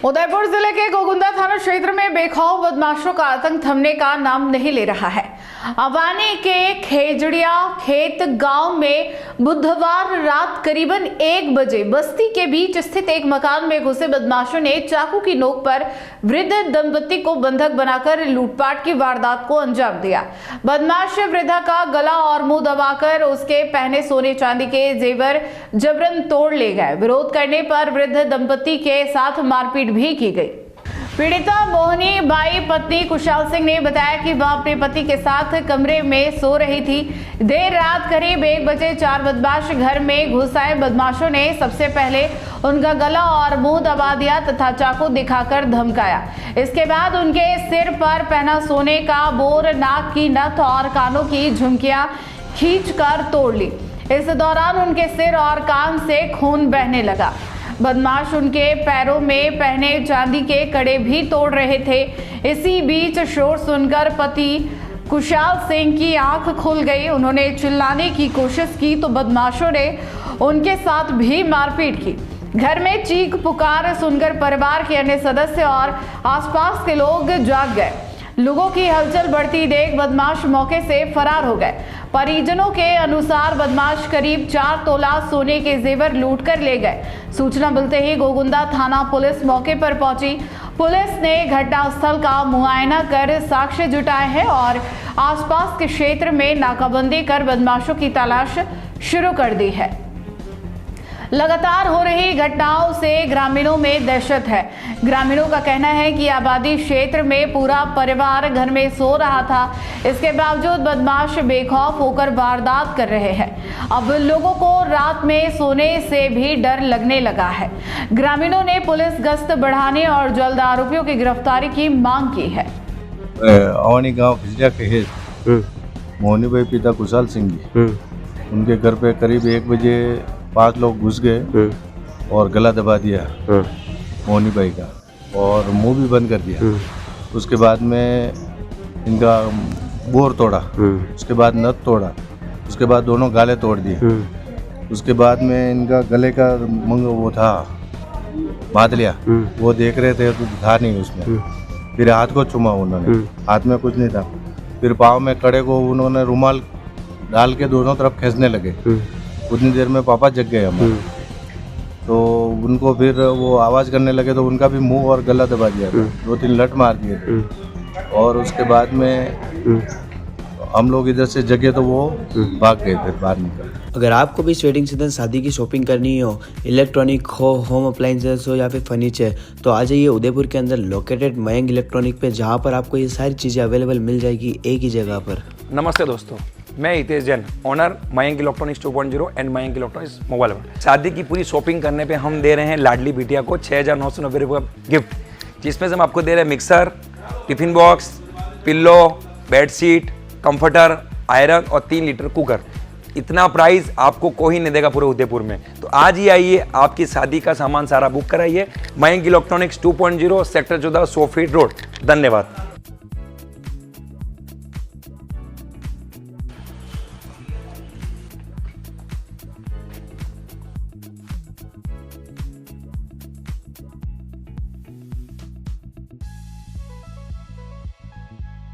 उदयपुर जिले के गोगुंदा थाना क्षेत्र में बेखौफ बदमाशों का आतंक थमने का नाम नहीं ले रहा है। अवानी के खेजड़िया खेत गांव में बुधवार रात करीबन 1 बजे बस्ती के बीच स्थित एक मकान में घुसे बदमाशों ने चाकू की नोक पर वृद्ध दंपति को बंधक बनाकर लूटपाट की वारदात को अंजाम दिया। बदमाश वृद्धा का गला और मुंह दबाकर उसके पहने सोने चांदी के जेवर जबरन तोड़ ले गए। विरोध करने पर वृद्ध दंपति के साथ मारपीट भी की गई। पीड़िता मोहनी बाई पत्नी कुशाल सिंह ने बताया कि वह अपने पति के साथ कमरे में सो रही थी। देर रात करीब 1 बजे 4 बदमाश घर में घुस आए। बदमाशों ने सबसे पहले उनका गला और मुंह दबा दिया तथा चाकू दिखाकर धमकाया। इसके बाद उनके सिर पर पहना सोने का बोर, नाक की नथ और कानों की झुमकियां खींचकर तोड़ ली। इस दौरान उनके सिर और कान से खून बहने लगा। बदमाश उनके पैरों में पहने चांदी के कड़े भी तोड़ रहे थे। इसी बीच शोर सुनकर पति कुशाल सिंह की आंख खुल गई। उन्होंने चिल्लाने की कोशिश की तो बदमाशों ने उनके साथ भी मारपीट की। घर में चीख पुकार सुनकर परिवार के अन्य सदस्य और आसपास के लोग जाग गए। लोगों की हलचल बढ़ती देख बदमाश मौके से फरार हो गए। परिजनों के अनुसार बदमाश करीब 4 तोला सोने के जेवर लूट कर ले गए। सूचना मिलते ही गोगुंदा थाना पुलिस मौके पर पहुंची। पुलिस ने घटनास्थल का मुआयना कर साक्ष्य जुटाए हैं और आसपास के क्षेत्र में नाकाबंदी कर बदमाशों की तलाश शुरू कर दी है। लगातार हो रही घटनाओं से ग्रामीणों में दहशत है। ग्रामीणों का कहना है कि आबादी क्षेत्र में पूरा परिवार घर में सो रहा था। इसके बावजूद बदमाश बेखौफ होकर वारदात कर रहे हैं। अब लोगों को रात में सोने से भी डर लगने लगा है। ग्रामीणों ने पुलिस गश्त बढ़ाने और जल्द आरोपियों की गिरफ्तारी की मांग की है। अवानी गाँव खिजड़िया के मोहनी भाई पिता कुशाल सिंह जी, उनके घर पे करीब 1 बजे 5 लोग घुस गए और गला दबा दिया मोहनी भाई का और मुंह भी बंद कर दिया। उसके बाद में इनका बोर तोड़ा, उसके बाद नथ तोड़ा, उसके बाद दोनों गाले तोड़ दिए। उसके बाद में इनका गले का वो था बांध लिया। वो देख रहे थे तो था नहीं उसमें। फिर हाथ को चूमा उन्होंने, हाथ में कुछ नहीं था। फिर पाँव में कड़े को उन्होंने रुमाल डाल के दोनों तरफ खींचने लगे। उतनी देर में पापा जग गए हमारे, तो उनको फिर वो आवाज़ करने लगे तो उनका भी मुंह और गला दबा दिया था। 2-3 लट मार दिए थे और उसके बाद में हम लोग इधर से जगे तो वो भाग गए थे बाहर निकल। अगर आपको भी वेडिंग सीजन शादी की शॉपिंग करनी हो, इलेक्ट्रॉनिक हो, होम अप्लाइंसेस हो या फिर फर्नीचर, तो आ जाइए उदयपुर के अंदर लोकेटेड मयंक इलेक्ट्रॉनिक पे, जहाँ पर आपको ये सारी चीज़ें अवेलेबल मिल जाएगी एक ही जगह पर। नमस्ते दोस्तों, मैं Hitesh Jain, owner Mayank electronics 2.0 and Mayank electronics mobile world. शादी की पूरी शॉपिंग करने पे हम दे रहे हैं लाडली बिटिया को 6,990 रुपये का गिफ्ट, जिसमें से हम आपको दे रहे हैं mixer, tiffin box, pillow, bedsheet, comforter, iron और 3 लीटर कुकर। इतना प्राइस आपको कोई नहीं देगा पूरे उदयपुर में। तो आज ही आइए, आपकी शादी का सामान सारा बुक कराइए। Mayank electronics 2.0 sector 14 100 feet road. धन्यवाद।